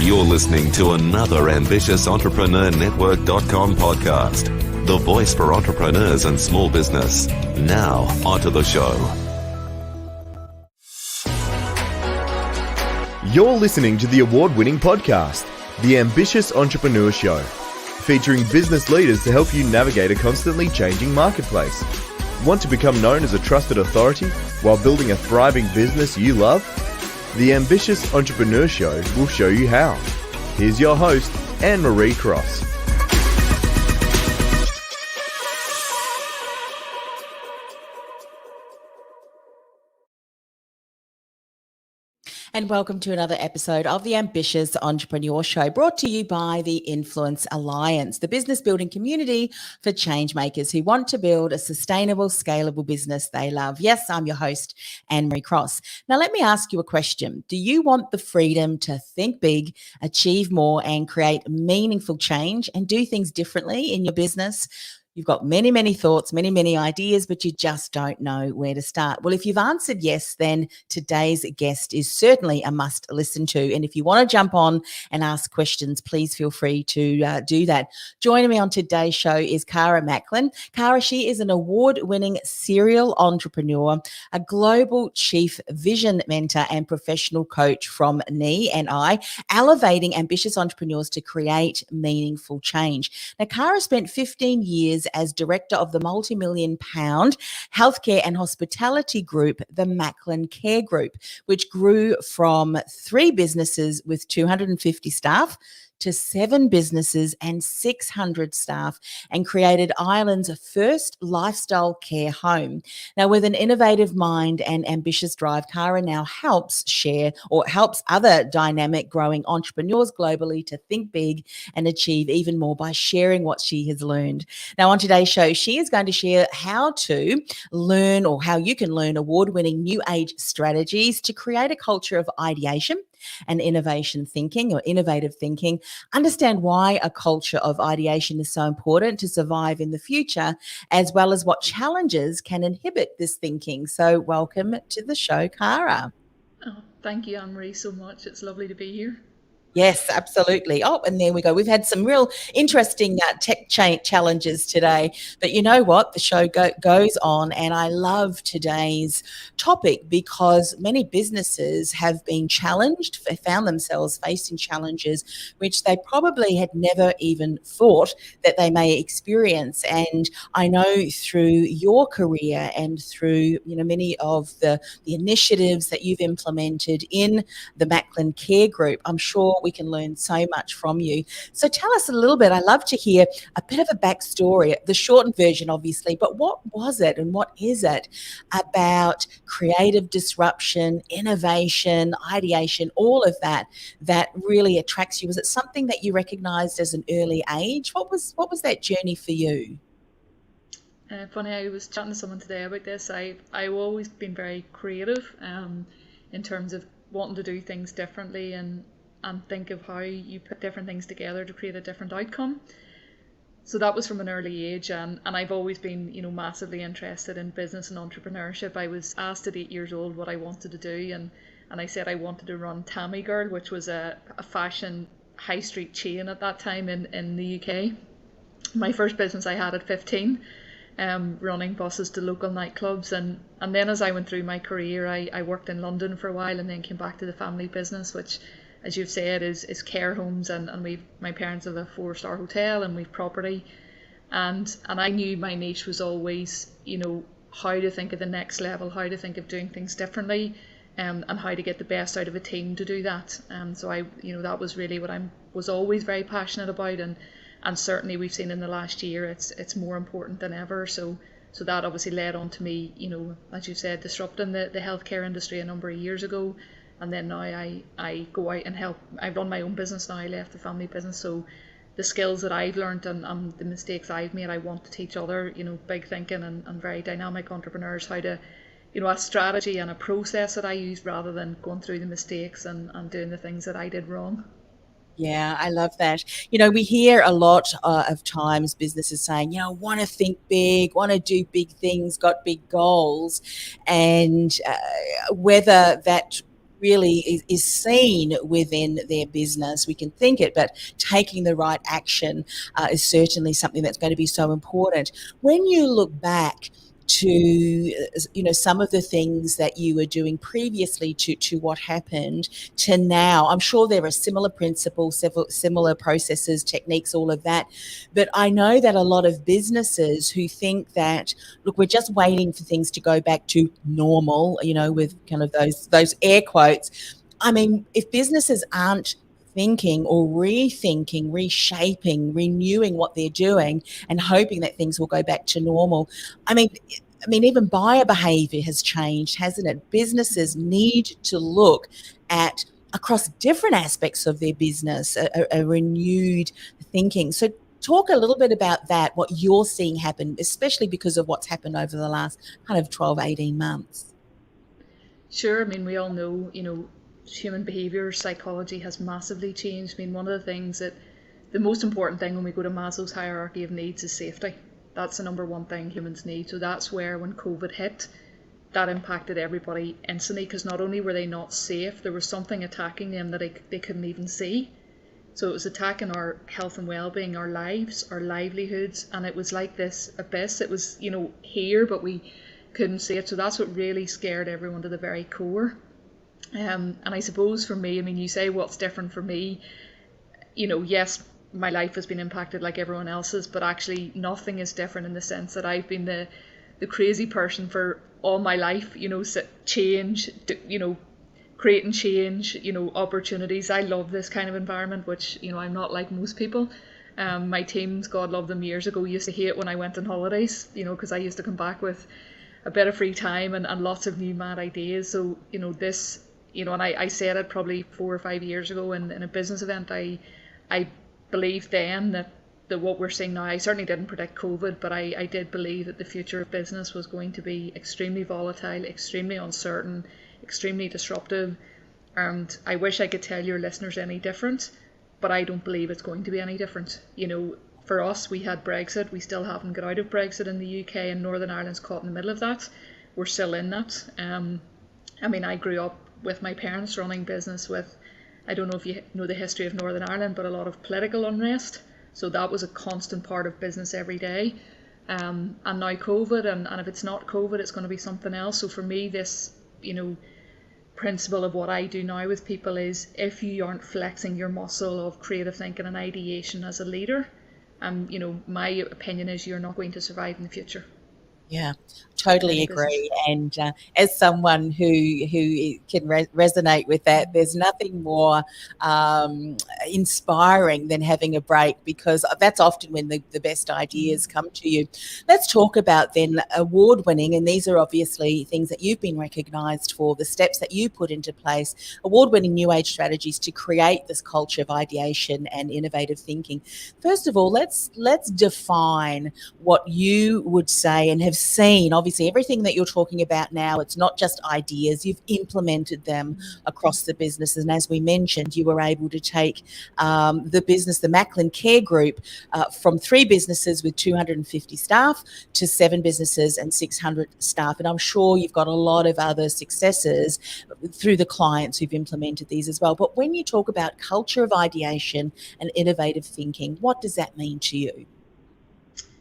You're listening to another ambitious entrepreneurnetwork.com podcast, the voice for entrepreneurs and small business. Now, onto the show. You're listening to the award-winning podcast, The Ambitious Entrepreneur Show, featuring business leaders to help you navigate a constantly changing marketplace. Want to become known as a trusted authority while building a thriving business you love? The Ambitious Entrepreneur Show will show you how. Here's your host, Anne-Marie Cross. And welcome to another episode of the Ambitious Entrepreneur Show, brought to you by the Influence Alliance, the business building community for change makers who want to build a sustainable, scalable business they love. Yes, I'm your host, Anne-Marie Cross. Now, let me ask you a question. Do you want the freedom to think big, achieve more, and create meaningful change and do things differently in your business? You've got many thoughts, many ideas, but you just don't know where to start. Well, if you've answered yes, then today's guest is certainly a must listen to. And if you want to jump on and ask questions, please feel free to do that. Joining me on today's show is Cara Macklin. Cara, she is an award-winning serial entrepreneur, a global chief vision mentor and professional coach from NE and I, elevating ambitious entrepreneurs to create meaningful change. Now, Cara spent 15 years as director of the multi-million pound healthcare and hospitality group, the Macklin Care Group, which grew from 3 businesses with 250 staff to 7 businesses and 600 staff, and created Ireland's first lifestyle care home. Now, with an innovative mind and ambitious drive, Cara now helps other dynamic growing entrepreneurs globally to think big and achieve even more by sharing what she has learned. Now, on today's show, she is going to share how to learn, or how you can learn, award-winning new age strategies to create a culture of ideation and innovative thinking, understand why a culture of ideation is so important to survive in the future, as well as what challenges can inhibit this thinking. So welcome to the show, Cara. Oh, thank you, Anne-Marie, so much. It's lovely to be here. Yes, absolutely. Oh, and there we go. We've had some real interesting tech challenges today. But you know what? The show goes on, and I love today's topic because many businesses have been challenged, found themselves facing challenges which they probably had never even thought that they may experience. And I know through your career and through many of the initiatives that you've implemented in the Macklin Care Group, I'm sure we can learn so much from you. So tell us a little bit. I love to hear a bit of a backstory, the shortened version, obviously, but what was it and what is it about creative disruption, innovation, ideation, all of that really attracts you? Was it something that you recognized as an early age? What was that journey for you? Funny, I was chatting to someone today about this. I've always been very creative in terms of wanting to do things differently and think of how you put different things together to create a different outcome. So that was from an early age, and I've always been massively interested in business and entrepreneurship. I was asked at 8 years old what I wanted to do, and I said I wanted to run Tammy Girl, which was a fashion high street chain at that time in the UK. My first business I had at 15, running buses to local nightclubs, and then as I went through my career, I worked in London for a while and then came back to the family business, which, as you've said, is care homes, and my parents have a 4-star hotel and we've property, and I knew my niche was always how to think of the next level, how to think of doing things differently, and how to get the best out of a team to do that. So that was really what I was always very passionate about, and certainly we've seen in the last year it's more important than ever. So that obviously led on to me, as you said, disrupting the healthcare industry a number of years ago. And then now I go out and help. I run my own business now. I left the family business. So the skills that I've learned and the mistakes I've made, I want to teach other, big thinking and very dynamic entrepreneurs how to, a strategy and a process that I use rather than going through the mistakes and doing the things that I did wrong. Yeah, I love that. We hear a lot of times businesses saying, want to think big, want to do big things, got big goals. And whether that really is seen within their business. We can think it, but taking the right action is certainly something that's going to be so important. When you look back to some of the things that you were doing previously to what happened to now, I'm sure there are similar principles, several similar processes, techniques, all of that, but I know that a lot of businesses who think that, look, we're just waiting for things to go back to normal, with kind of those air quotes. I mean, if businesses aren't thinking or rethinking, reshaping, renewing what they're doing and hoping that things will go back to normal, I mean, even buyer behavior has changed, hasn't it? Businesses need to look at across different aspects of their business, a renewed thinking. So talk a little bit about that, what you're seeing happen, especially because of what's happened over the last kind of 12, 18 months. Sure. I mean, we all know, human behavior, psychology has massively changed. I mean, one of the things that the most important thing when we go to Maslow's hierarchy of needs is safety. That's the number one thing humans need. So that's where when COVID hit, that impacted everybody instantly, because not only were they not safe, there was something attacking them that they couldn't even see. So it was attacking our health and well-being, our lives, our livelihoods, and it was like this abyss. It was, here, but we couldn't see it. So that's what really scared everyone to the very core. And I suppose for me, I mean, you say what's different for me, yes, my life has been impacted like everyone else's, but actually nothing is different in the sense that I've been the crazy person for all my life, change, creating change, opportunities. I love this kind of environment, which, I'm not like most people. My teams, God love them, years ago used to hate when I went on holidays, because I used to come back with a bit of free time and lots of new mad ideas. So, this, and I said it probably 4 or 5 years ago in a business event, I believed then that what we're seeing now, I certainly didn't predict COVID, but I did believe that the future of business was going to be extremely volatile, extremely uncertain, extremely disruptive. And I wish I could tell your listeners any different, but I don't believe it's going to be any different. For us, we had Brexit. We still haven't got out of Brexit in the UK, and Northern Ireland's caught in the middle of that. We're still in that. I grew up with my parents running business with, I don't know if you know the history of Northern Ireland, but a lot of political unrest. So that was a constant part of business every day. And now COVID, and if it's not COVID, it's going to be something else. So for me, this, principle of what I do now with people is, if you aren't flexing your muscle of creative thinking and ideation as a leader, my opinion is you're not going to survive in the future. Yeah, totally agree. And as someone who can resonate with that, there's nothing more inspiring than having a break, because that's often when the best ideas come to you. Let's talk about then award-winning, and these are obviously things that you've been recognised for, the steps that you put into place, award-winning new age strategies to create this culture of ideation and innovative thinking. First of all, let's define what you would say and have seen. Obviously, everything that you're talking about now, it's not just ideas, you've implemented them across the businesses. And as we mentioned, you were able to take the Macklin Care Group from 3 businesses with 250 staff to 7 businesses and 600 staff. And I'm sure you've got a lot of other successes through the clients who've implemented these as well. But when you talk about culture of ideation and innovative thinking, what does that mean to you?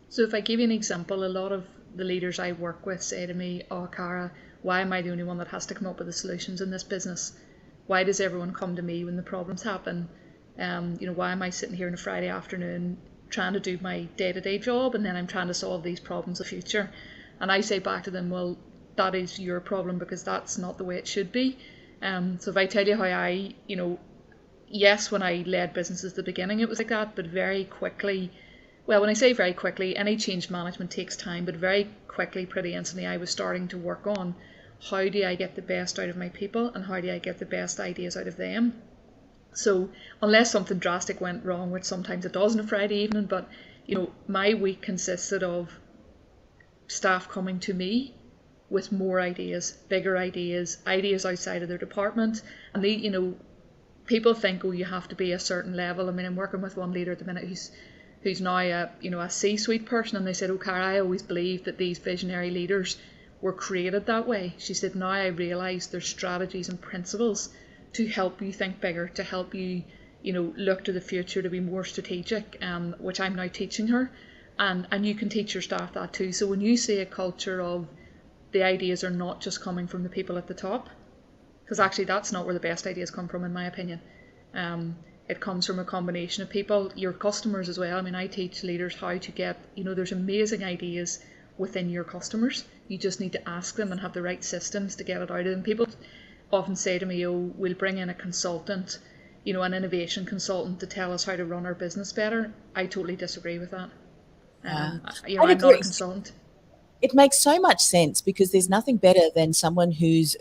So if I give you an example, a lot of the leaders I work with say to me, "Oh, Cara, why am I the only one that has to come up with the solutions in this business? Why does everyone come to me when the problems happen? Why am I sitting here on a Friday afternoon trying to do my day-to-day job, and then I'm trying to solve these problems of the future?" And I say back to them, well, that is your problem, because that's not the way it should be. So if I tell you how I, yes, when I led businesses at the beginning, it was like that, but very quickly, well, when I say very quickly, any change management takes time, but very quickly, pretty instantly, I was starting to work on how do I get the best out of my people and how do I get the best ideas out of them. So unless something drastic went wrong, which sometimes it does on a Friday evening, but my week consisted of staff coming to me with more ideas, bigger ideas outside of their department. And people think, oh, you have to be a certain level. I mean, I'm working with one leader at the minute who's now a C-suite person, and they said, "Oh, Cara, I always believed that these visionary leaders were created that way. She said, now I realise there's strategies and principles to help you think bigger, to help you, look to the future, to be more strategic, which I'm now teaching her. And you can teach your staff that too. So when you see a culture of the ideas are not just coming from the people at the top, because actually that's not where the best ideas come from, in my opinion. It comes from a combination of people, your customers as well. I mean, I teach leaders how to get, there's amazing ideas within your customers. You just need to ask them and have the right systems to get it out of them. People often say to me, oh, we'll bring in a consultant, an innovation consultant to tell us how to run our business better. I totally disagree with that. I'm not a consultant. It makes so much sense, because there's nothing better than someone who's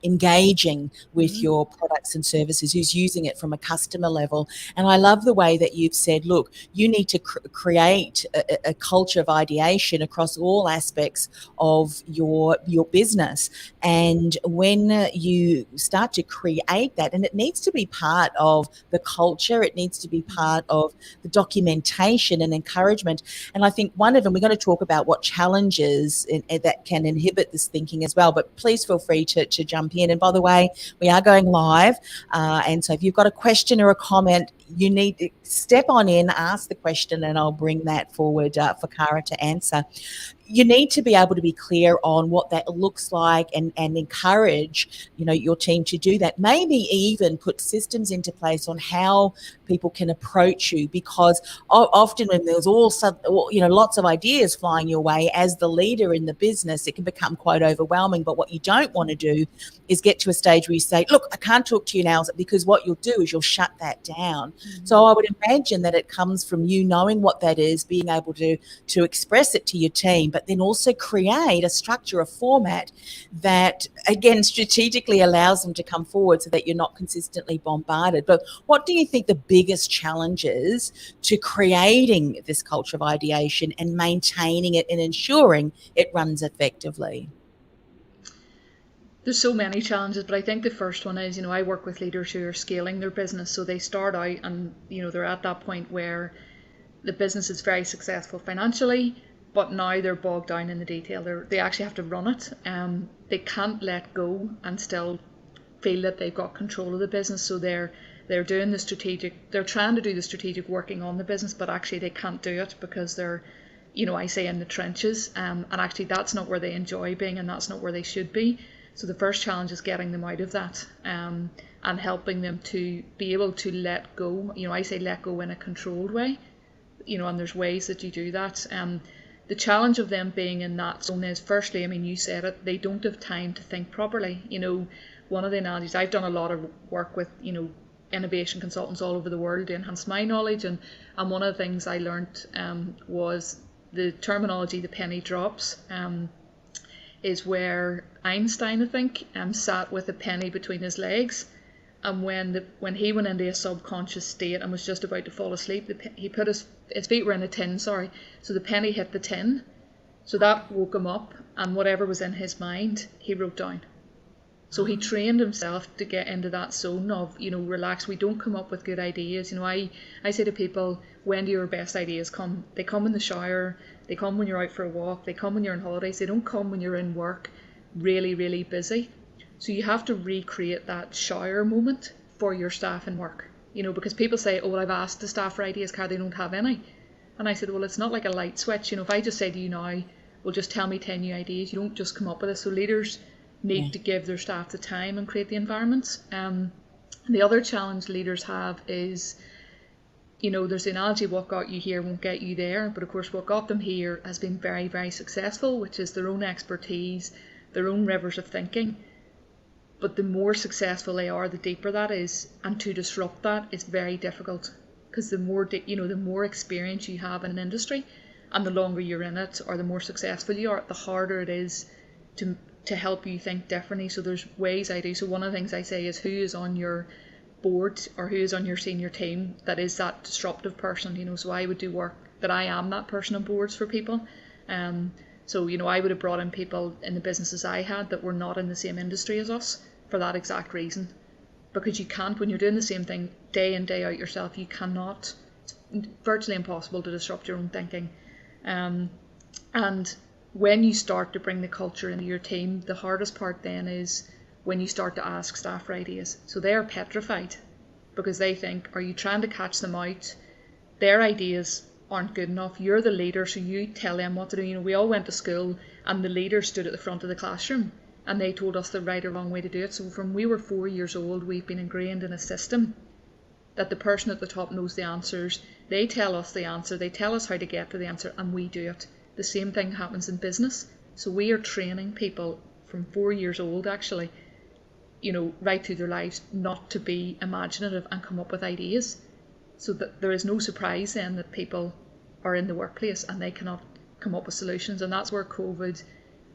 engaging with your products and services, who's using it from a customer level. And I love the way that you've said, look, you need to create a culture of ideation across all aspects of your business. And when you start to create that, and it needs to be part of the culture, it needs to be part of the documentation and encouragement. And I think one of them, we're going to talk about what challenges that can inhibit this thinking as well, but please feel free to jump in. And by the way, we are going live, and so if you've got a question or a comment, you need to step on in, ask the question, and I'll bring that forward for Cara to answer. You need to be able to be clear on what that looks like, and encourage, your team to do that. Maybe even put systems into place on how people can approach you, because often when there's lots of ideas flying your way as the leader in the business, it can become quite overwhelming. But what you don't want to do is get to a stage where you say, look, I can't talk to you now, because what you'll do is you'll shut that down. So I would imagine that it comes from you knowing what that is, being able to express it to your team, but then also create a structure, a format that, again, strategically allows them to come forward so that you're not consistently bombarded. But what do you think the biggest challenges to creating this culture of ideation and maintaining it and ensuring it runs effectively? There's so many challenges, but I think the first one is, I work with leaders who are scaling their business. So they start out and, they're at that point where the business is very successful financially, but now they're bogged down in the detail. They actually have to run it. They can't let go and still feel that they've got control of the business. So they're doing they're trying to do the strategic working on the business, but actually they can't do it because they're, I say in the trenches. And actually that's not where they enjoy being, and that's not where they should be. So the first challenge is getting them out of that, and helping them to be able to let go. I say let go in a controlled way, and there's ways that you do that. The challenge of them being in that zone is, firstly, you said it, they don't have time to think properly. One of the analogies, I've done a lot of work with, innovation consultants all over the world to enhance my knowledge, and one of the things I learned was the terminology, the penny drops. Is where Einstein, I think, sat with a penny between his legs, and when he went into a subconscious state and was just about to fall asleep, he put his feet were in a tin, so the penny hit the tin, so that woke him up, and whatever was in his mind, he wrote down. So he trained himself to get into that zone of, relax. We don't come up with good ideas. I say to people, when do your best ideas come? They come in the shower. They come when you're out for a walk. They come when you're on holidays. They don't come when you're in work, really, really busy. So you have to recreate that shower moment for your staff in work. Because people say, oh, well, I've asked the staff for ideas, Cara, they don't have any. And I said, well, it's not like a light switch. If I just say to you now, well, just tell me 10 new ideas, you don't just come up with it. So leaders need to give their staff the time and create the environments. The other challenge leaders have is, there's the analogy, what got you here won't get you there. But of course, what got them here has been very, very successful, which is their own expertise, their own rivers of thinking. But the more successful they are, the deeper that is. And to disrupt that is very difficult, because the more experience you have in an industry, and the longer you're in it, or the more successful you are, the harder it is to help you think differently. So there's ways I do. So one of the things I say is, who is on your board or who is on your senior team that is that disruptive person? So I would do work that I am that person on boards for people. So I would have brought in people in the businesses I had that were not in the same industry as us for that exact reason. Because you can't, when you're doing the same thing day in, day out yourself, you cannot, it's virtually impossible to disrupt your own thinking. And when you start to bring the culture into your team, the hardest part then is when you start to ask staff for ideas. So they are petrified because they think, are you trying to catch them out? Their ideas aren't good enough. You're the leader, so you tell them what to do. We all went to school and the leader stood at the front of the classroom and they told us the right or wrong way to do it. So from we were 4 years old, we've been ingrained in a system that the person at the top knows the answers. They tell us the answer, they tell us how to get to the answer, and we do it. The same thing happens in business. So we are training people from 4 years old, actually, right through their lives, not to be imaginative and come up with ideas. So that there is no surprise then that people are in the workplace and they cannot come up with solutions. And that's where COVID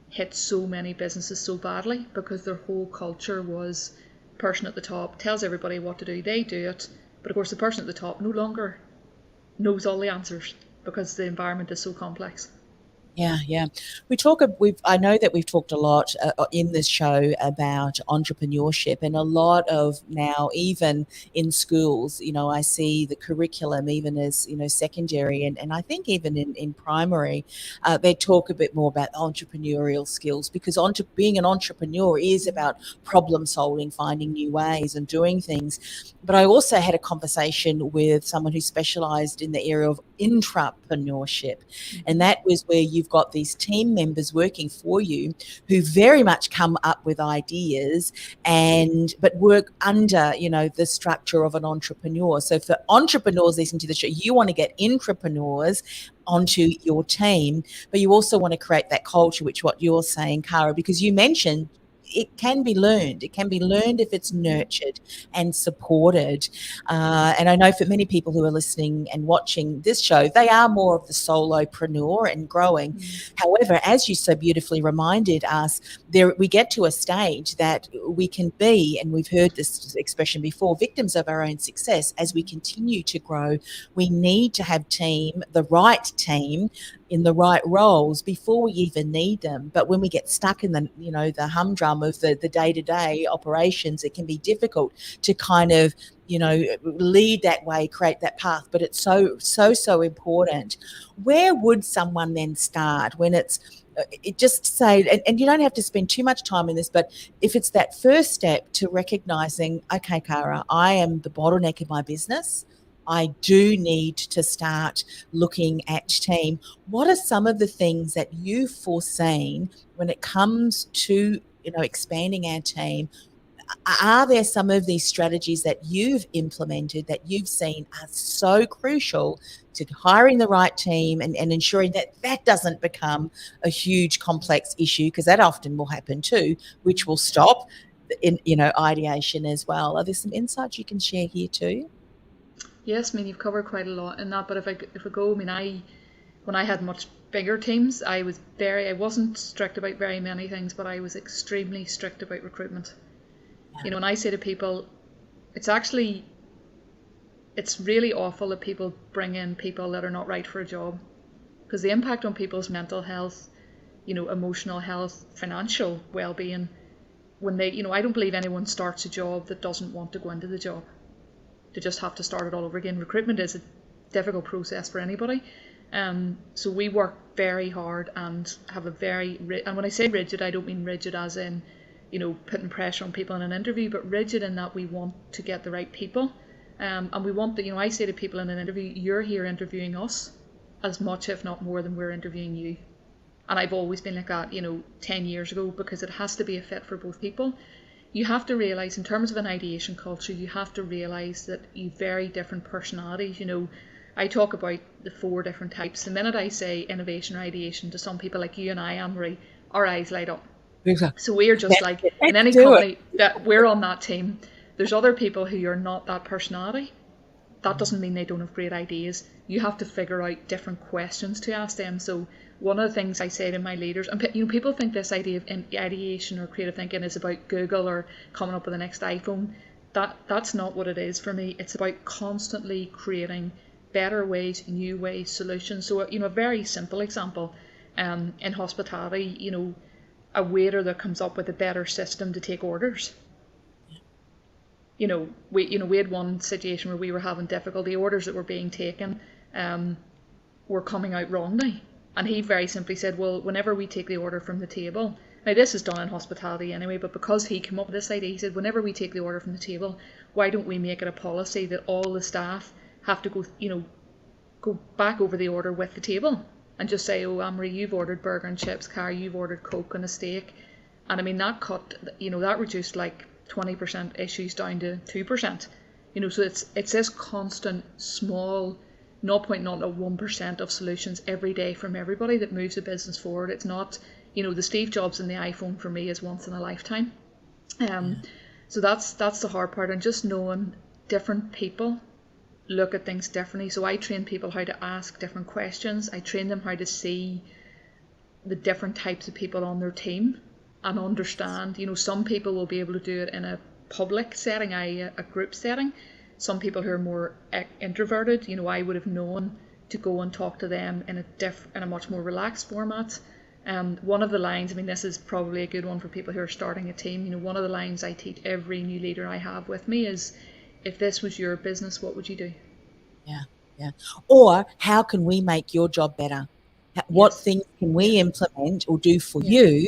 hit so many businesses so badly, because their whole culture was person at the top tells everybody what to do, they do it. But of course the person at the top no longer knows all the answers because the environment is so complex. Yeah. I know that we've talked a lot in this show about entrepreneurship, and a lot of now, even in schools, I see the curriculum, even as, secondary, and I think even in primary, they talk a bit more about entrepreneurial skills, because being an entrepreneur is about problem solving, finding new ways and doing things. But I also had a conversation with someone who specialized in the area of intrapreneurship, and that was where you've got these team members working for you who very much come up with ideas but work under, the structure of an entrepreneur. So for entrepreneurs listening to the show, you want to get intrapreneurs onto your team, but you also want to create that culture, which what you're saying, Cara, because you mentioned it can be learned. It can be learned if it's nurtured and supported. And I know for many people who are listening and watching this show, they are more of the solopreneur and growing. However, as you so beautifully reminded us, we get to a stage that we can be, and we've heard this expression before, victims of our own success. As we continue to grow, we need to have the right team in the right roles before we even need them. But when we get stuck in the humdrum of the day-to-day operations, it can be difficult to kind of lead that way, create that path. But it's so important. Where would someone then start when it just say, and you don't have to spend too much time in this, but if it's that first step to recognizing, okay, Cara, I am the bottleneck in my business, I do need to start looking at team. What are some of the things that you've foreseen when it comes to, expanding our team? Are there some of these strategies that you've implemented that you've seen are so crucial to hiring the right team and ensuring that doesn't become a huge complex issue, because that often will happen too, which will stop in, ideation as well? Are there some insights you can share here too? Yes, you've covered quite a lot in that, but if I go, when I had much bigger teams, I wasn't strict about very many things, but I was extremely strict about recruitment. And I say to people, it's really awful that people bring in people that are not right for a job, because the impact on people's mental health, emotional health, financial well-being, when they, I don't believe anyone starts a job that doesn't want to go into the job, to just have to start it all over again. Recruitment is a difficult process for anybody. So we work very hard and have and when I say rigid, I don't mean rigid as in, putting pressure on people in an interview, but rigid in that we want to get the right people. And we want that, I say to people in an interview, you're here interviewing us as much, if not more, than we're interviewing you. And I've always been like that, 10 years ago, because it has to be a fit for both people. You have to realise, in terms of an ideation culture, you have to realise that you've very different personalities. I talk about the 4 different types. The minute I say innovation or ideation to some people like you and I, Anne-Marie, our eyes light up. Exactly. So we're just in any company that we're on that team, there's other people who are not that personality. That doesn't mean they don't have great ideas. You have to figure out different questions to ask them. So one of the things I say to my leaders, and people think this idea of ideation or creative thinking is about Google or coming up with the next iPhone. That's not what it is for me. It's about constantly creating better ways, new ways, solutions. So a very simple example, in hospitality, a waiter that comes up with a better system to take orders. We had one situation where we were having difficulty. Orders that were being taken were coming out wrongly, And he very simply said, well, whenever we take the order from the table, now this is done in hospitality anyway, but because he came up with this idea, he said, whenever we take the order from the table, why don't we make it a policy that all the staff have to go back over the order with the table and just say, oh, Amory, you've ordered burger and chips, Cara, you've ordered Coke and a steak. And I mean, that cut, that reduced like 20% issues down to 2%. So it's this constant small 0.01% of solutions every day from everybody that moves the business forward. It's not, the Steve Jobs and the iPhone for me is once in a lifetime. So that's the hard part, and just knowing different people look at things differently. So I train people how to ask different questions. I train them how to see the different types of people on their team and understand, some people will be able to do it in a public setting, a group setting. Some people who are more introverted, I would have known to go and talk to them in a much more relaxed format. One of the lines, this is probably a good one for people who are starting a team. One of the lines I teach every new leader I have with me is, if this was your business, what would you do? Yeah. Or how can we make your job better? What things can we implement or do for you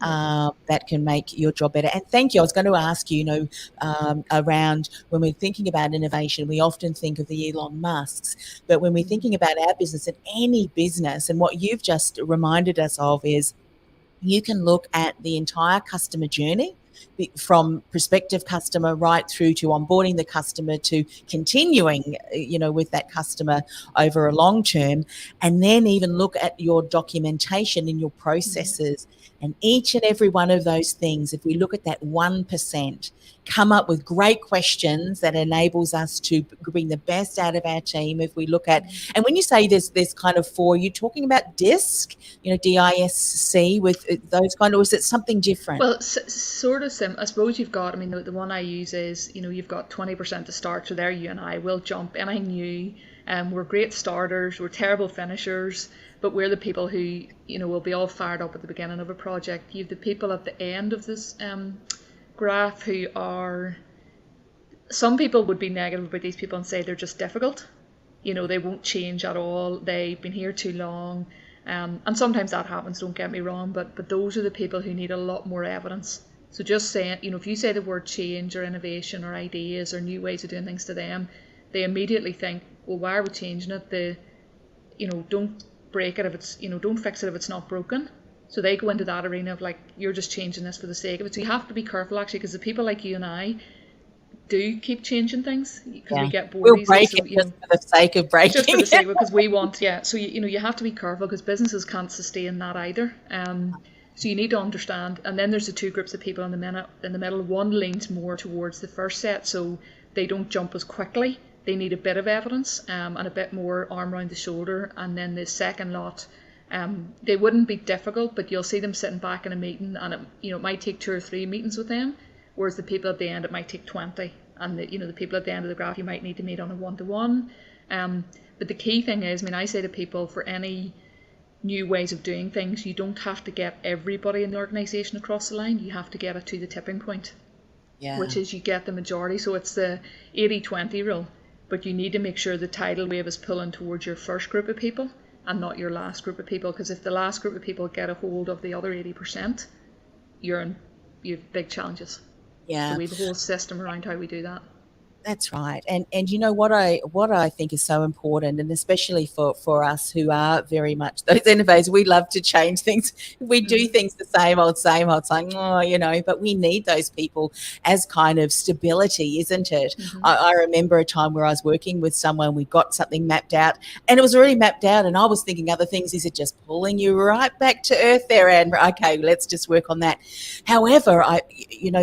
that can make your job better? And thank you. I was going to ask you, around when we're thinking about innovation, we often think of the Elon Musks, but when we're thinking about our business and any business, and what you've just reminded us of is you can look at the entire customer journey from prospective customer right through to onboarding the customer to continuing, with that customer over a long term, and then even look at your documentation and your processes. And each and every one of those things, if we look at that 1%, come up with great questions that enables us to bring the best out of our team. If we look at, and when you say there's kind of 4, you're talking about DISC, DISC with those kind of, or is it something different? Well, sort of I suppose you've got, the one I use is, you've got 20% to start. So there you and I will jump anything new. We're great starters, we're terrible finishers, but we're the people who, will be all fired up at the beginning of a project. You have the people at the end of this graph who are, some people would be negative about these people and say they're just difficult. They won't change at all. They've been here too long. And sometimes that happens, don't get me wrong, but those are the people who need a lot more evidence. So just saying, if you say the word change or innovation or ideas or new ways of doing things to them, they immediately think, well, why are we changing it? Don't break it if it's, don't fix it if it's not broken. So they go into that arena of like, you're just changing this for the sake of it. So you have to be careful actually, because the people like you and I do keep changing things because we get bored. We'll break it just for the sake of breaking. Just for the sake of it, because we want, So you have to be careful because businesses can't sustain that either. So you need to understand. And then there's the two groups of people in the middle. One leans more towards the first set, so they don't jump as quickly. They need a bit of evidence and a bit more arm around the shoulder. And then the second lot, they wouldn't be difficult, but you'll see them sitting back in a meeting, and it might take 2 or 3 meetings with them. Whereas the people at the end, it might take 20. And the people at the end of the graph, you might need to meet on a 1-to-1. But the key thing is, I say to people, for any new ways of doing things, you don't have to get everybody in the organisation across the line. You have to get it to the tipping point, which is you get the majority. So it's the 80-20 rule. But you need to make sure the tidal wave is pulling towards your first group of people and not your last group of people. Because if the last group of people get a hold of the other 80%, you have big challenges. Yeah. So we have a whole system around how we do that. That's right. And what I think is so important, and especially for us who are very much those innovators, we love to change things. We do things the same old, saying, but we need those people as kind of stability, isn't it? I remember a time where I was working with someone, we got something mapped out and it was already mapped out and I was thinking other things. Is it just pulling you right back to earth there? And okay, let's just work on that. However,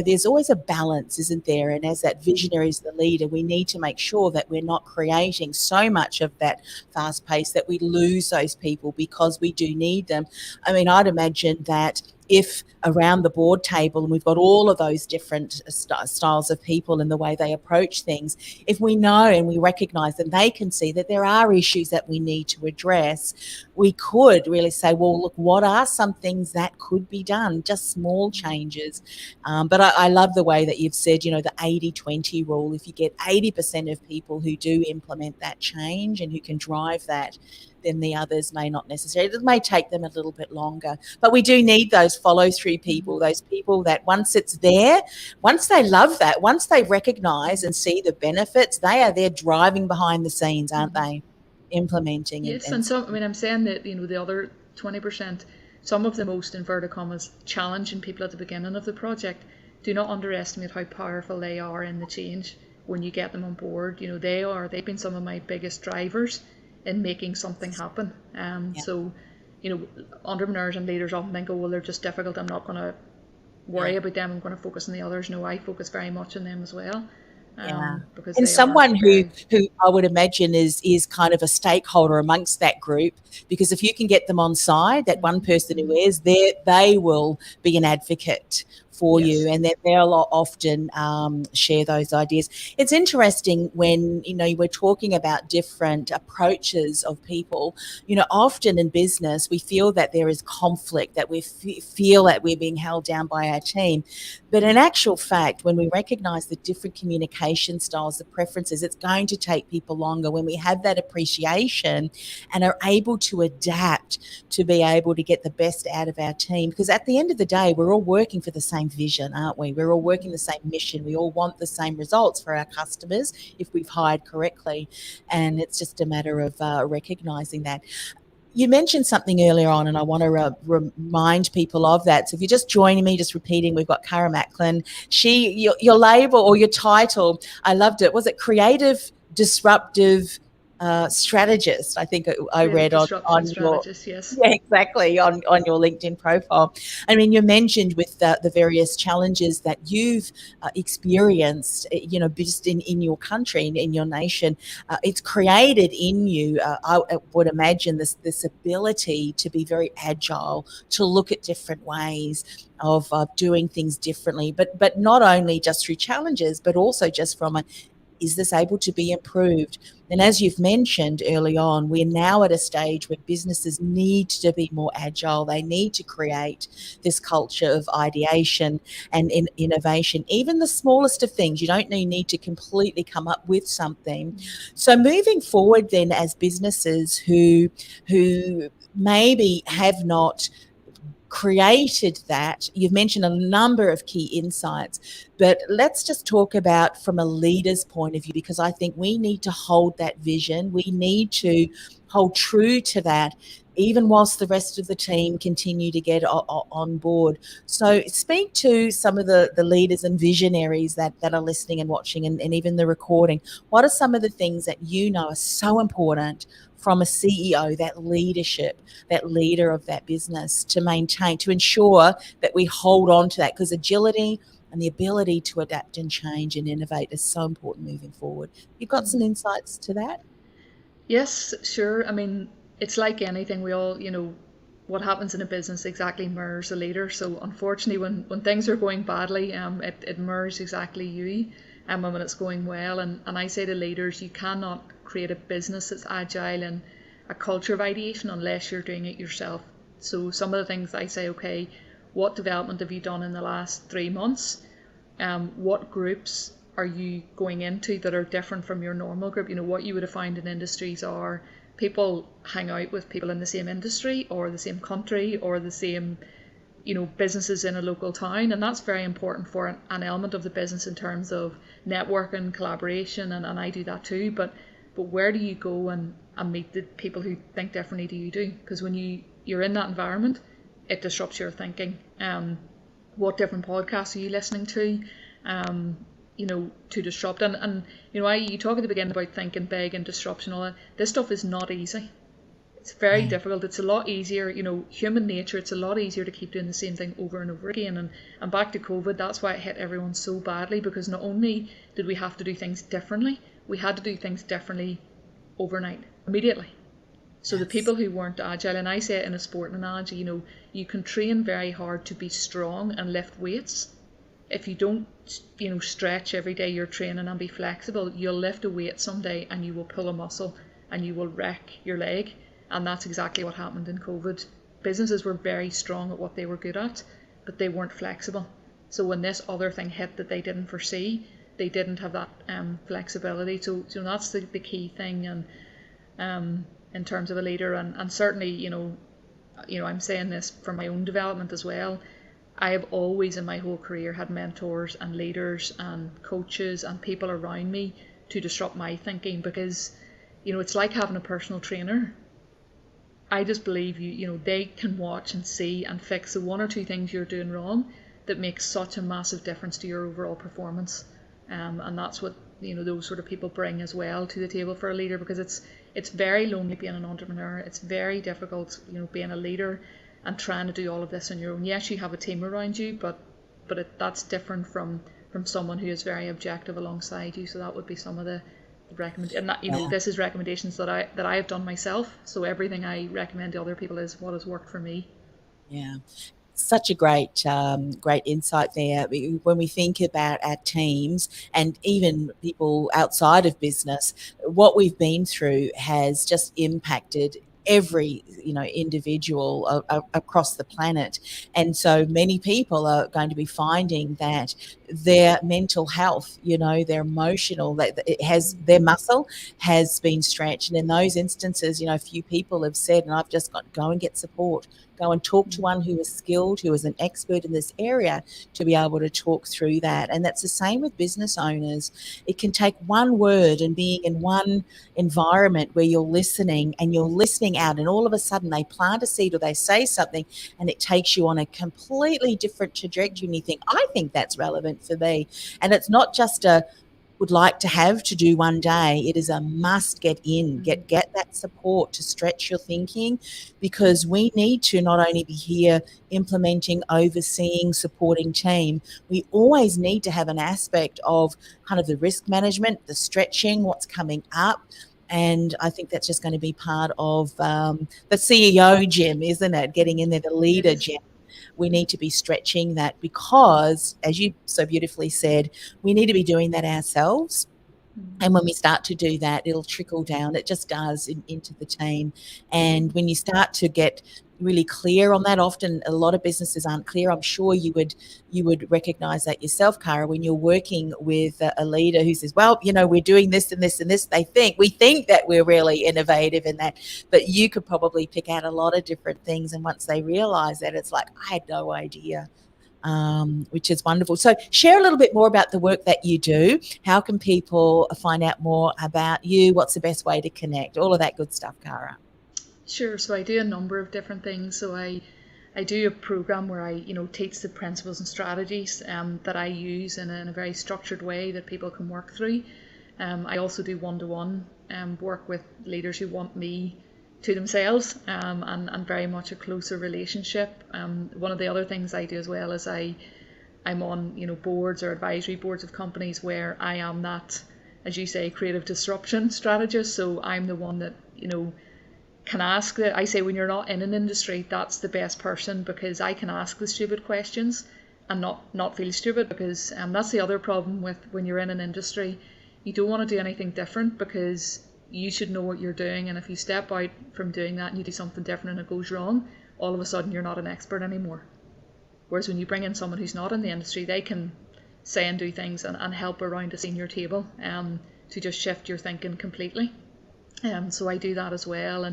there's always a balance, isn't there? And as that visionary is the leader, we need to make sure that we're not creating so much of that fast pace that we lose those people, because we do need them. I'd imagine that if around the board table, and we've got all of those different styles of people and the way they approach things, if we know and we recognise and they can see that there are issues that we need to address, we could really say, well, look, what are some things that could be done, just small changes. But I love the way that you've said, the 80-20 rule. If you get 80% of people who do implement that change and who can drive that, then the others may not necessarily. It may take them a little bit longer. But we do need those follow-through people, those people that once it's there, once they love that, once they recognise and see the benefits, they are there driving behind the scenes, aren't they? Implementing. Yes, and so, I mean, I'm saying that, the other 20%, some of the most inverted commas challenging people at the beginning of the project, do not underestimate how powerful they are in the change when you get them on board. They've been some of my biggest drivers in making something happen. So, entrepreneurs and leaders often think, oh, well, they're just difficult, I'm not going to worry about them, I'm going to focus on the others. No, I focus very much on them as well. Because and someone who I would imagine is kind of a stakeholder amongst that group, because if you can get them on side, that one person who is there, they will be an advocate for you, and that they'll often share those ideas. It's interesting when we're talking about different approaches of people. Often in business we feel that there is conflict, that we feel that we're being held down by our team, but in actual fact, when we recognize the different communication styles, the preferences, it's going to take people longer. When we have that appreciation and are able to adapt to be able to get the best out of our team, because at the end of the day, we're all working for the same vision, aren't we? We're all working the same mission. We all want the same results for our customers if we've hired correctly, and it's just a matter of recognizing that. You mentioned something earlier on, and I want to remind people of that. So if you're just joining me, just repeating, we've got Cara Macklin. Your label or your title, I loved it. Was it creative, disruptive, strategist? I think I read on your yes. Yeah, exactly, on your LinkedIn profile. I mean, you mentioned with the various challenges that you've experienced, just in your country, in your nation. It's created in you, I would imagine, this ability to be very agile, to look at different ways of doing things differently, but not only just through challenges, but also just from is this able to be improved? And as you've mentioned early on, we're now at a stage where businesses need to be more agile. They need to create this culture of ideation and innovation, even the smallest of things. You don't need to completely come up with something. So moving forward then, as businesses who maybe have not created that, you've mentioned a number of key insights, but let's just talk about from a leader's point of view, because I think we need to hold that vision. We need to hold true to that, even whilst the rest of the team continue to get on board. So speak to some of the leaders and visionaries that are listening and watching, and even the recording. What are some of the things that are so important from a CEO, that leadership, that leader of that business, to maintain, to ensure that we hold on to that? Because agility and the ability to adapt and change and innovate is so important moving forward. You've got some insights to that? Yes, sure. I mean, it's like anything. We all, what happens in a business exactly mirrors a leader. So unfortunately, when things are going badly, it mirrors exactly you. And when it's going well, and I say to leaders, you cannot create a business that's agile and a culture of ideation unless you're doing it yourself. So some of the things I say, okay, what development have you done in the last 3 months? What groups are you going into that are different from your normal group? What you would have found in industries are people hang out with people in the same industry or the same country or the same businesses in a local town, and that's very important for an element of the business in terms of networking, collaboration, and I do that too. But where do you go and meet the people who think differently to you do? Because when you're in that environment, it disrupts your thinking. What different podcasts are you listening to? To disrupt, and you talk at the beginning about thinking big and disruption, all that. This stuff is not easy. It's very difficult. It's a lot easier, human nature, it's a lot easier to keep doing the same thing over and over again. And back to COVID, that's why it hit everyone so badly, because not only did we have to do things differently, we had to do things differently overnight, immediately. So the people who weren't agile, and I say it in a sporting analogy, you can train very hard to be strong and lift weights. If you don't, stretch every day you're training and be flexible, you'll lift a weight someday and you will pull a muscle and you will wreck your leg. And that's exactly what happened in COVID. Businesses were very strong at what they were good at, but they weren't flexible. So when this other thing hit that they didn't foresee, they didn't have that flexibility. So that's the key thing. And in terms of a leader. And certainly, I'm saying this for my own development as well. I have always in my whole career had mentors and leaders and coaches and people around me to disrupt my thinking, because, it's like having a personal trainer. I just believe they can watch and see and fix the one or two things you're doing wrong that makes such a massive difference to your overall performance. And that's what those sort of people bring as well to the table for a leader, because it's very lonely being an entrepreneur. It's very difficult, being a leader and trying to do all of this on your own. Yes, you have a team around you, but that's different from someone who is very objective alongside you. So that would be some of the and that, this is recommendations that I have done myself. So everything I recommend to other people is what has worked for me. Yeah. Such a great insight there. When we think about our teams and even people outside of business, what we've been through has just impacted every individual across the planet, and so many people are going to be finding that their mental health, their emotional, that it has, their muscle has been stretched. And in those instances, a few people have said, and I've just got to go and get support, go and talk to one who is skilled, who is an expert in this area, to be able to talk through that. And that's the same with business owners. It can take one word and being in one environment where you're listening out, and all of a sudden they plant a seed or they say something, and it takes you on a completely different trajectory, and you think, I think that's relevant for me. And it's not just a would like to have to do one day. It is a must get in, get that support to stretch your thinking, because we need to not only be here implementing, overseeing, supporting team, we always need to have an aspect of kind of the risk management, the stretching, what's coming up. And I think that's just going to be part of the CEO gym, isn't it? Getting in there, the leader gym. We need to be stretching that, because, as you so beautifully said, we need to be doing that ourselves. And when we start to do that, it'll trickle down. It just does into the team. And when you start to get really clear on that, often a lot of businesses aren't clear. I'm sure you would recognize that yourself, Cara, when you're working with a leader who says, well, we're doing this and this and this. We think that we're really innovative in that, but you could probably pick out a lot of different things. And once they realize that, it's like, I had no idea. Which is wonderful. So share a little bit more about the work that you do. How can people find out more about you? What's the best way to connect? All of that good stuff, Cara. Sure. So I do a number of different things. So I do a program where I teach the principles and strategies that I use in a very structured way that people can work through. I also do one-to-one work with leaders who want me to themselves, and very much a closer relationship. One of the other things I do as well is I'm on boards or advisory boards of companies where I am that, as you say, creative disruption strategist. So I'm the one that can ask that. I say, when you're not in an industry, that's the best person, because I can ask the stupid questions and not feel stupid, because that's the other problem with when you're in an industry. You don't want to do anything different, because you should know what you're doing, and if you step out from doing that and you do something different and it goes wrong, all of a sudden you're not an expert anymore. Whereas when you bring in someone who's not in the industry, they can say and do things and help around a senior table to just shift your thinking completely. So I do that as well.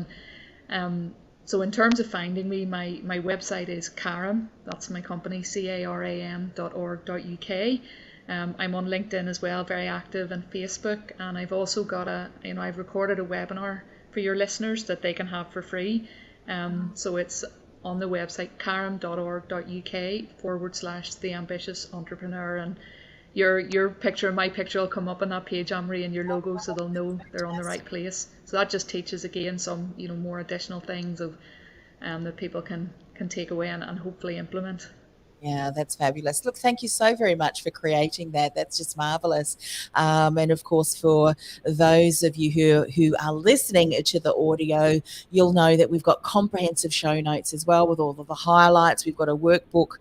And so in terms of finding me, my website is Caram, that's my company, caram.org.uk. I'm on LinkedIn as well, very active, and Facebook, and I've also got I've recorded a webinar for your listeners that they can have for free. So it's on the website caram.org.uk/The Ambitious Entrepreneur, and your picture and my picture will come up on that page, Anne-Marie, and your logo, so they'll know they're on the right place. So that just teaches again some more additional things of that people can take away and hopefully implement. Yeah, that's fabulous. Look, thank you so very much for creating that. That's just marvelous. And of course, for those of you who are listening to the audio, you'll know that we've got comprehensive show notes as well with all of the highlights. We've got a workbook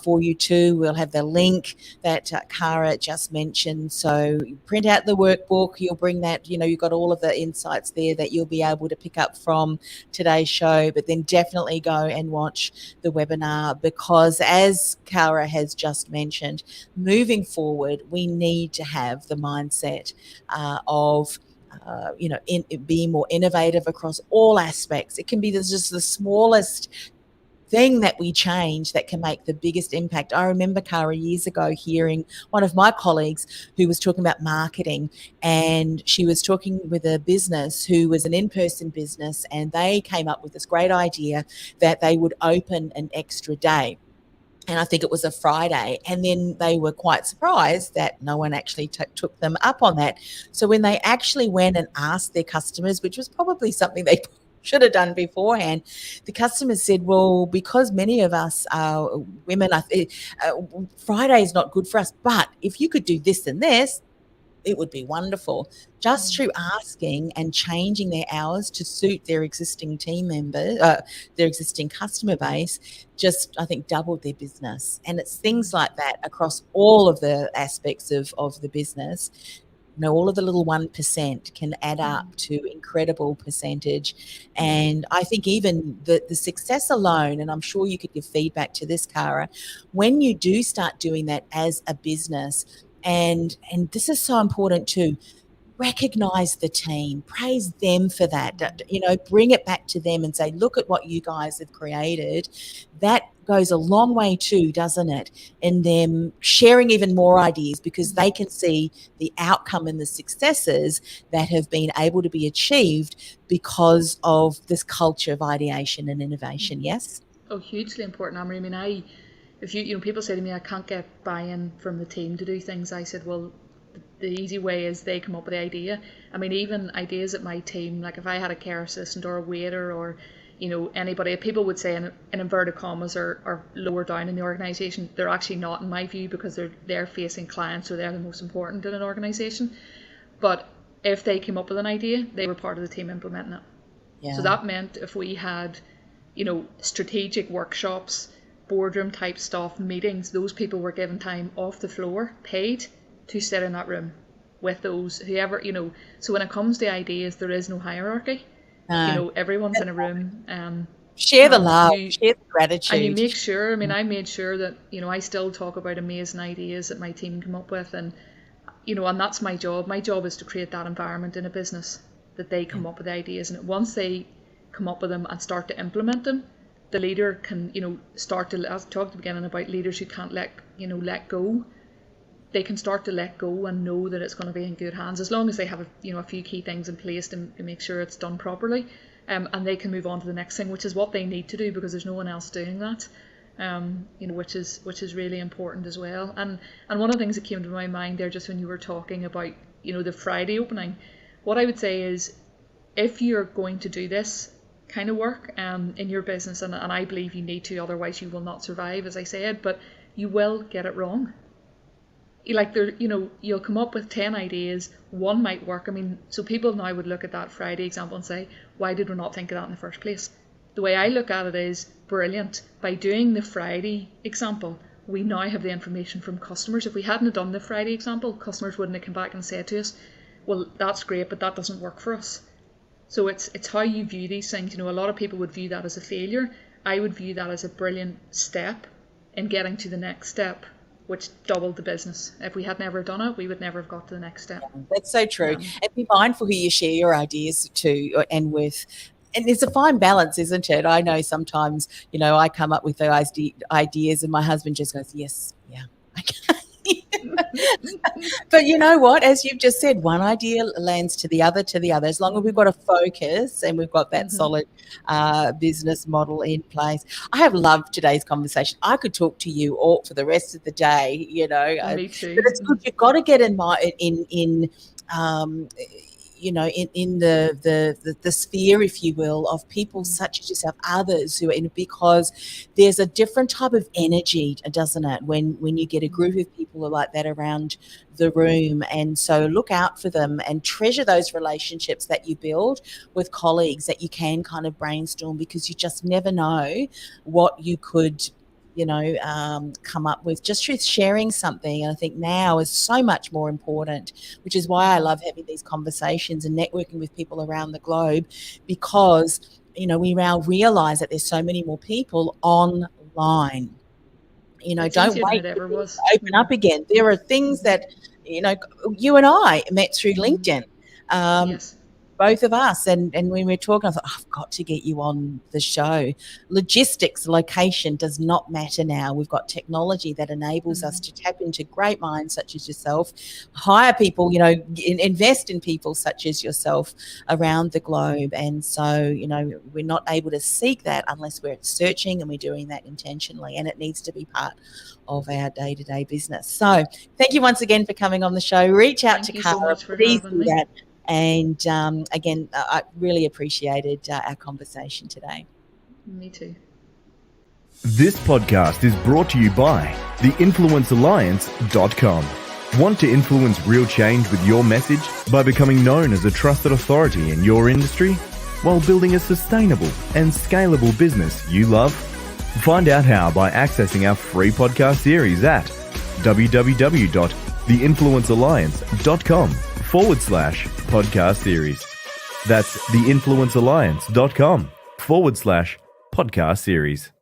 for you too. We'll have the link that Cara just mentioned. So you print out the workbook, you'll bring that, you've got all of the insights there that you'll be able to pick up from today's show, but then definitely go and watch the webinar, because as Cara has just mentioned, moving forward, we need to have the mindset of being more innovative across all aspects. It can be just the smallest thing that we change that can make the biggest impact. I remember, Cara, years ago hearing one of my colleagues who was talking about marketing, and she was talking with a business who was an in-person business, and they came up with this great idea that they would open an extra day. And I think it was a Friday. And then they were quite surprised that no one actually took them up on that. So when they actually went and asked their customers, which was probably something they should have done beforehand, the customers said, well, because many of us are women, Friday is not good for us. But if you could do this and this, it would be wonderful. Just through asking and changing their hours to suit their existing team members, their existing customer base, just, I think, doubled their business. And it's things like that across all of the aspects of the business. All of the little 1% can add up to incredible percentage. And I think even the success alone, and I'm sure you could give feedback to this, Cara, when you do start doing that as a business, and this is so important too, recognize the team, praise them for that, bring it back to them and say, look at what you guys have created. That goes a long way too, doesn't it? In them sharing even more ideas, because they can see the outcome and the successes that have been able to be achieved because of this culture of ideation and innovation. Yes? Oh, hugely important, Amory. I mean, if people say to me, I can't get buy-in from the team to do things, I said, well, the easy way is they come up with the idea. I mean, even ideas at my team, like if I had a care assistant or a waiter or, anybody, people would say in inverted commas or lower down in the organisation, they're actually not in my view, because they're facing clients, so they're the most important in an organisation. But if they came up with an idea, they were part of the team implementing it. Yeah. So that meant if we had, strategic workshops, boardroom type stuff, meetings, those people were given time off the floor, paid, to sit in that room with those, whoever, so when it comes to ideas, there is no hierarchy. Everyone's in a room. Share the love, share the gratitude. And you make sure, I made sure that, I still talk about amazing ideas that my team come up with, and, and that's my job. My job is to create that environment in a business that they come up with ideas, and once they come up with them and start to implement them, the leader can, start to, as I talked at the beginning about leaders who can't let go. They can start to let go and know that it's going to be in good hands, as long as they have a few key things in place to make sure it's done properly, and they can move on to the next thing, which is what they need to do, because there's no one else doing that, which is really important as well. And one of the things that came to my mind there just when you were talking about the Friday opening, what I would say is, if you're going to do this kind of work in your business, and I believe you need to, otherwise you will not survive, as I said, but you will get it wrong. Like you'll come up with 10 ideas, one might work. I mean, so people now would look at that Friday example and say, why did we not think of that in the first place? The way I look at it is, brilliant. By doing the Friday example, we now have the information from customers. If we hadn't done the Friday example, customers wouldn't have come back and said to us, well, that's great, but that doesn't work for us. So it's how you view these things. A lot of people would view that as a failure. I would view that as a brilliant step in getting to the next step, which doubled the business. If we had never done it, we would never have got to the next step. Yeah, that's so true. And be mindful who you share your ideas to and with. And it's a fine balance, isn't it? I know sometimes, I come up with those ideas and my husband just goes, yes, yeah, okay. But you know what? As you've just said, one idea lands to the other. As long as we've got a focus and we've got that solid business model in place. I have loved today's conversation. I could talk to you all for the rest of the day. Me too. But it's good. You've got to get in the sphere, if you will, of people such as yourself, others who are in, because there's a different type of energy, doesn't it, when you get a group of people like that around the room. And so look out for them and treasure those relationships that you build with colleagues that you can kind of brainstorm, because you just never know what you could come up with just through sharing something. And I think now is so much more important, which is why I love having these conversations and networking with people around the globe, because, we now realize that there's so many more people online. Don't wait to open up again. There are things that, you and I met through LinkedIn. Yes. Both of us. And when we were talking, I thought, I've got to get you on the show. Logistics, location does not matter now. We've got technology that enables us to tap into great minds such as yourself, hire people, invest in people such as yourself around the globe. And so, we're not able to seek that unless we're searching, and we're doing that intentionally. And it needs to be part of our day-to-day business. So thank you once again for coming on the show. Reach out to Cara. Thank you so much for Please having do me. that. And again, I really appreciated our conversation today. Me too. This podcast is brought to you by theinfluencealliance.com. Want to influence real change with your message by becoming known as a trusted authority in your industry while building a sustainable and scalable business you love? Find out how by accessing our free podcast series at www.theinfluencealliance.com/podcast series. That's theinfluencealliance.com/podcast series.